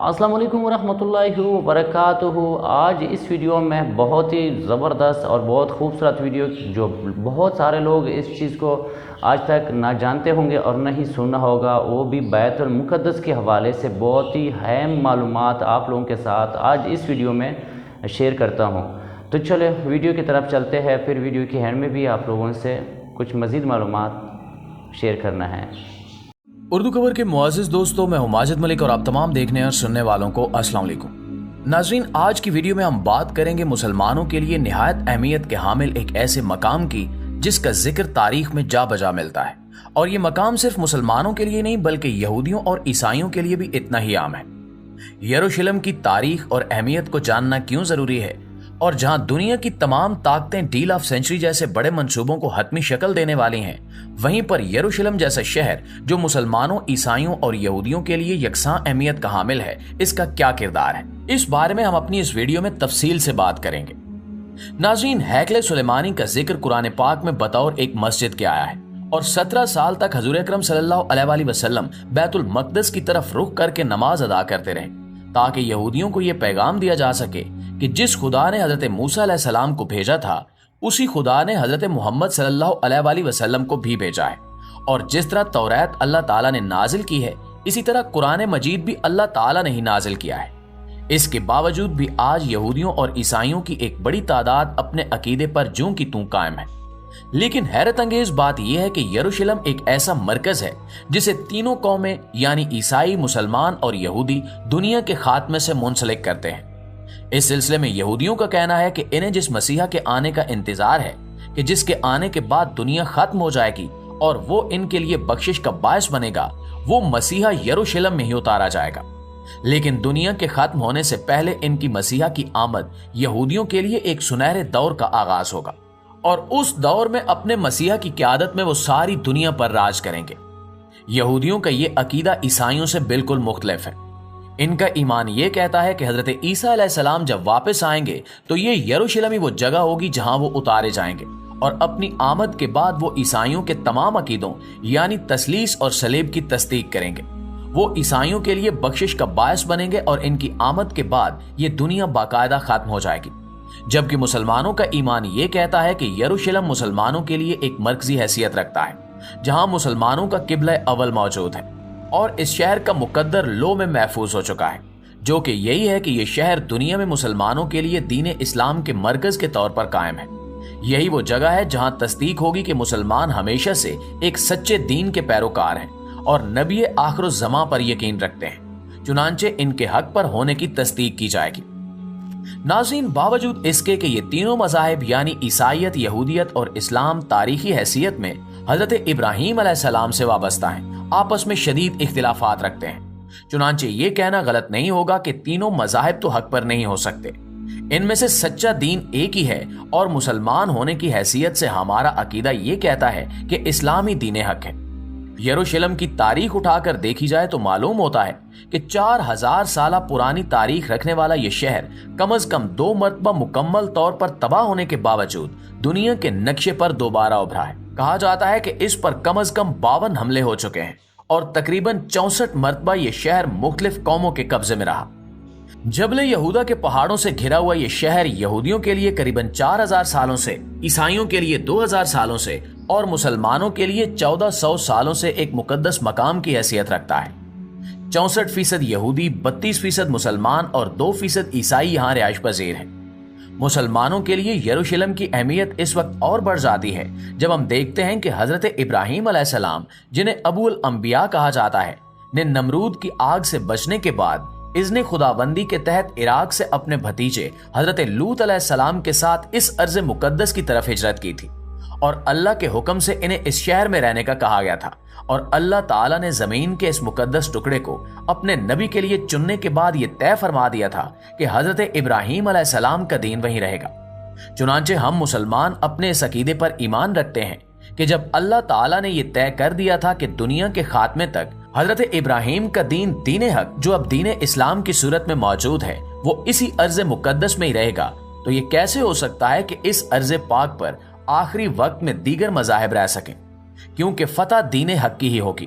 السلام علیکم ورحمۃ اللہ وبرکاتہ۔ آج اس ویڈیو میں بہت ہی زبردست اور بہت خوبصورت ویڈیو جو بہت سارے لوگ اس چیز کو آج تک نہ جانتے ہوں گے اور نہ ہی سنا ہوگا، وہ بھی بیت المقدس کے حوالے سے بہت ہی اہم معلومات آپ لوگوں کے ساتھ آج اس ویڈیو میں شیئر کرتا ہوں۔ تو چلے ویڈیو کی طرف چلتے ہیں، پھر ویڈیو کے اینڈ میں بھی آپ لوگوں سے کچھ مزید معلومات شیئر کرنا ہے۔ اردو خبر کے معزز دوستوں، میں ہوں ماجد ملک اور آپ تمام دیکھنے اور سننے والوں کو السلام علیکم۔ ناظرین، آج کی ویڈیو میں ہم بات کریں گے مسلمانوں کے لیے نہایت اہمیت کے حامل ایک ایسے مقام کی جس کا ذکر تاریخ میں جا بجا ملتا ہے، اور یہ مقام صرف مسلمانوں کے لیے نہیں بلکہ یہودیوں اور عیسائیوں کے لیے بھی اتنا ہی عام ہے۔ یروشلم کی تاریخ اور اہمیت کو جاننا کیوں ضروری ہے، اور جہاں دنیا کی تمام طاقتیں ڈیل آف سینچری جیسے بڑے منصوبوں کو حتمی شکل دینے والی ہیں، وہیں پر یروشلم جیسا شہر جو مسلمانوں، عیسائیوں اور یہودیوں کے لیے یکساں اہمیت کا حامل ہے، اس کا کیا کردار ہے، اس بارے میں ہم اپنی اس ویڈیو میں تفصیل سے بات کریں گے۔ ناظرین، ہیکل سلیمانی کا ذکر قرآن پاک میں بطور ایک مسجد کے آیا ہے، اور 17 سال تک حضور اکرم صلی اللہ علیہ وآلہ وسلم بیت المقدس کی طرف رخ کر کے نماز ادا کرتے رہے، تاکہ یہودیوں کو یہ پیغام دیا جا سکے کہ جس خدا نے حضرت موسیٰ علیہ السلام کو بھیجا تھا، اسی خدا نے حضرت محمد صلی اللہ علیہ وآلہ وسلم کو بھی بھیجا ہے، اور جس طرح توریت اللہ تعالیٰ نے نازل کی ہے، اسی طرح قرآن مجید بھی اللہ تعالیٰ نے ہی نازل کیا ہے۔ اس کے باوجود بھی آج یہودیوں اور عیسائیوں کی ایک بڑی تعداد اپنے عقیدے پر جوں کی توں قائم ہے۔ لیکن حیرت انگیز بات یہ ہے کہ یروشلم ایک ایسا مرکز ہے جسے تینوں قومیں یعنی عیسائی، مسلمان اور یہودی دنیا کے خاتمے سے منسلک کرتے ہیں۔ اس سلسلے میں یہودیوں کا کہنا ہے کہ انہیں جس مسیحا کے آنے کا انتظار ہے، کہ جس کے آنے کے بعد دنیا ختم ہو جائے گی اور وہ ان کے لیے بخشش کا باعث بنے گا، وہ مسیحا یروشلم میں ہی اتارا جائے گا۔ لیکن دنیا کے ختم ہونے سے پہلے ان کی مسیحا کی آمد یہودیوں کے لیے ایک سنہرے دور کا آغاز ہوگا، اور اس دور میں اپنے مسیحا کی قیادت میں وہ ساری دنیا پر راج کریں گے۔ یہودیوں کا یہ عقیدہ عیسائیوں سے بالکل مختلف ہے۔ ان کا ایمان یہ کہتا ہے کہ حضرت عیسیٰ علیہ السلام جب واپس آئیں گے تو یہ یروشلم ہی وہ جگہ ہوگی جہاں وہ اتارے جائیں گے، اور اپنی آمد کے بعد وہ عیسائیوں کے تمام عقیدوں یعنی تثلیث اور صلیب کی تصدیق کریں گے۔ وہ عیسائیوں کے لیے بخشش کا باعث بنیں گے، اور ان کی آمد کے بعد یہ دنیا باقاعدہ ختم ہو جائے گی۔ جبکہ مسلمانوں کا ایمان یہ کہتا ہے کہ یروشلم مسلمانوں کے لیے ایک مرکزی حیثیت رکھتا ہے، جہاں مسلمانوں کا قبلہ اول موجود ہے، اور اس شہر کا مقدر لوح میں محفوظ ہو چکا ہے، جو کہ یہی ہے کہ یہ شہر دنیا میں مسلمانوں کے لیے دین اسلام کے مرکز کے طور پر قائم ہے۔ یہی وہ جگہ ہے جہاں تصدیق ہوگی کہ مسلمان ہمیشہ سے ایک سچے دین کے پیروکار ہیں اور نبی آخر الزماں پر یقین رکھتے ہیں، چنانچہ ان کے حق پر ہونے کی تصدیق کی جائے گی۔ ناظرین، باوجود اس کے کہ یہ تینوں مذاہب یعنی عیسائیت، یہودیت اور اسلام تاریخی حیثیت میں حضرت ابراہیم علیہ السلام سے وابستہ ہیں، آپس میں شدید اختلافات رکھتے ہیں، چنانچہ یہ کہنا غلط نہیں ہوگا کہ تینوں مذاہب تو حق پر نہیں ہو سکتے۔ ان میں سے سچا دین ایک ہی ہے، اور مسلمان ہونے کی حیثیت سے ہمارا عقیدہ یہ کہتا ہے کہ اسلام ہی دین حق ہے۔ یروشلم کی تاریخ اٹھا کر دیکھی جائے تو معلوم ہوتا ہے کہ 4000 سالہ پرانی تاریخ رکھنے والا یہ شہر کم از کم 2 مرتبہ مکمل طور پر تباہ ہونے کے باوجود دنیا کے نقشے پر دوبارہ ابھرا ہے۔ کہا جاتا ہے کہ اس پر کم از کم 52 حملے ہو چکے ہیں، اور تقریباً 64 مرتبہ یہ شہر مختلف قوموں کے قبضے میں رہا۔ جبل یہودا کے پہاڑوں سے گھرا ہوا یہ شہر یہودیوں کے لیے قریباً 4000 سالوں سے، عیسائیوں کے لیے 2000 سالوں سے اور مسلمانوں کے لیے 1400 سالوں سے ایک مقدس مقام کی حیثیت رکھتا ہے۔ 64% یہودی، 32% مسلمان اور 2% عیسائی یہاں رہائش پذیر ہیں۔ مسلمانوں کے لیے یروشلم کی اہمیت اس وقت اور بڑھ جاتی ہے جب ہم دیکھتے ہیں کہ حضرت ابراہیم علیہ السلام، جنہیں ابو الانبیاء کہا جاتا ہے، نے نمرود کی آگ سے بچنے کے بعد اذن خداوندی کے تحت عراق سے اپنے بھتیجے حضرت لوط علیہ السلام کے ساتھ اس ارض مقدس کی طرف ہجرت کی تھی، اور اللہ کے حکم سے انہیں اس شہر میں رہنے کا کہا گیا تھا، اور اللہ تعالیٰ نے زمین کے اس مقدس ٹکڑے کو اپنے نبی کے لیے چننے کے بعد یہ طے فرما دیا تھا کہ حضرت ابراہیم علیہ السلام کا دین وہیں رہے گا۔ چنانچہ ہم مسلمان اپنے اس عقیدے پر ایمان رکھتے ہیں کہ جب اللہ تعالیٰ نے یہ طے کر دیا تھا کہ دنیا کے خاتمے تک حضرت ابراہیم کا دین، دین حق جو اب دین اسلام کی صورت میں موجود ہے، وہ اسی ارض مقدس میں ہی رہے گا، تو یہ کیسے ہو سکتا ہے کہ اس ارض پاک پر آخری وقت میں دیگر مذاہب رہ سکیں، کیونکہ فتح دین حق کی ہی ہوگی۔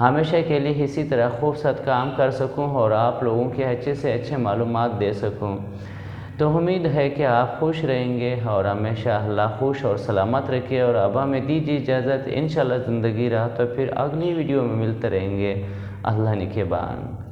ہمیشہ کے لیے اسی طرح خوبصورت کام کر سکوں اور آپ لوگوں کے اچھے سے اچھے معلومات دے سکوں۔ تو امید ہے کہ آپ خوش رہیں گے اور ہمیشہ اللہ خوش اور سلامت رکھے، اور اب ہمیں دیجیے اجازت، انشاءاللہ زندگی رہا تو پھر اگلی ویڈیو میں ملتے رہیں گے۔ اللہ نگہبان۔